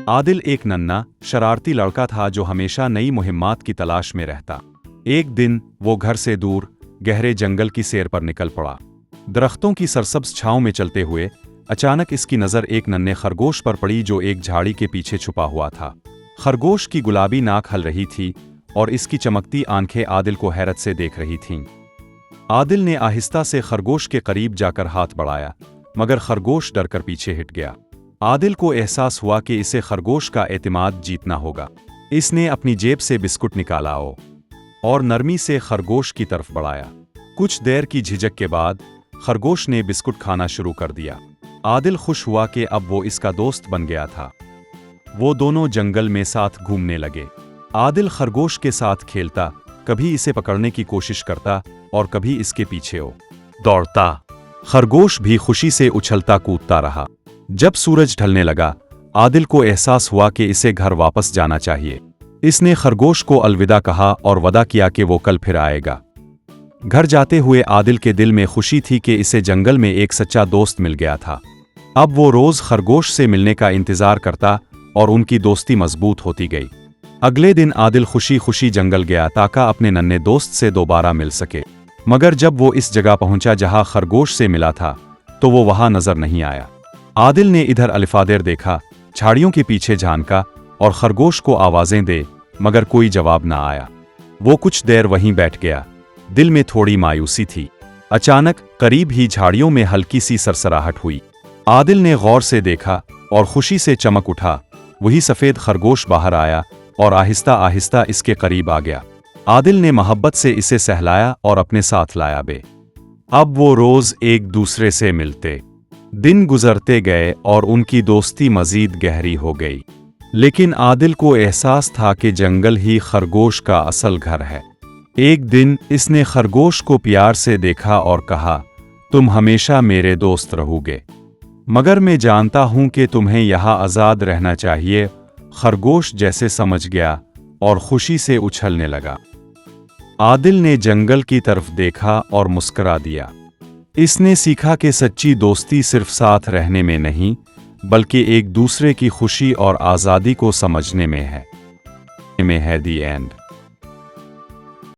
आदिल एक नन्हा, शरारती लड़का था जो हमेशा नई मुहिम्मात की तलाश में रहता। एक दिन वो घर से दूर गहरे जंगल की सैर पर निकल पड़ा। दरख्तों की सरसब्ज छांव में चलते हुए अचानक इसकी नज़र एक नन्हे खरगोश पर पड़ी जो एक झाड़ी के पीछे छुपा हुआ था। खरगोश की गुलाबी नाक हल रही थी और इसकी चमकती आंखें आदिल को हैरत से देख रही थीं। आदिल ने आहिस्ता से खरगोश के करीब जाकर हाथ बढ़ाया, मगर खरगोश डरकर पीछे हट गया। आदिल को एहसास हुआ कि इसे खरगोश का एतमाद जीतना होगा। इसने अपनी जेब से बिस्कुट निकाला और नरमी से खरगोश की तरफ बढ़ाया। कुछ देर की झिझक के बाद खरगोश ने बिस्कुट खाना शुरू कर दिया। आदिल खुश हुआ कि अब वो इसका दोस्त बन गया था। वो दोनों जंगल में साथ घूमने लगे। आदिल खरगोश के साथ खेलता, कभी इसे पकड़ने की कोशिश करता और कभी इसके पीछे दौड़ता। खरगोश भी खुशी से उछलता कूदता रहा। जब सूरज ढलने लगा, आदिल को एहसास हुआ कि इसे घर वापस जाना चाहिए। इसने खरगोश को अलविदा कहा और वदा किया कि वो कल फिर आएगा। घर जाते हुए आदिल के दिल में खुशी थी कि इसे जंगल में एक सच्चा दोस्त मिल गया था। अब वो रोज खरगोश से मिलने का इंतजार करता और उनकी दोस्ती मजबूत होती गई। अगले दिन आदिल खुशी खुशी जंगल गया ताकि अपने नन्हे दोस्त से दोबारा मिल सके। मगर जब वो इस जगह पहुंचा जहां खरगोश से मिला था, तो वो वहां नजर नहीं आया। आदिल ने इधर अलिफादेर देखा, झाड़ियों के पीछे झांका और खरगोश को आवाजें दे, मगर कोई जवाब ना आया। वो कुछ देर वहीं बैठ गया। दिल में थोड़ी मायूसी थी। अचानक करीब ही झाड़ियों में हल्की सी सरसराहट हुई। आदिल ने गौर से देखा और खुशी से चमक उठा। वही सफेद खरगोश बाहर आया और आहिस्ता आहिस्ता इसके करीब आ गया। आदिल ने मोहब्बत से इसे सहलाया और अपने साथ लाया। अब वो रोज एक दूसरे से मिलते। दिन गुजरते गए और उनकी दोस्ती मजीद गहरी हो गई। लेकिन आदिल को एहसास था कि जंगल ही खरगोश का असल घर है। एक दिन इसने खरगोश को प्यार से देखा और कहा, तुम हमेशा मेरे दोस्त रहोगे, मगर मैं जानता हूं कि तुम्हें यहाँ आज़ाद रहना चाहिए। खरगोश जैसे समझ गया और खुशी से उछलने लगा। आदिल ने जंगल की तरफ देखा और मुस्कुरा दिया। इसने सीखा कि सच्ची दोस्ती सिर्फ साथ रहने में नहीं, बल्कि एक दूसरे की खुशी और आज़ादी को समझने में है। दी एंड।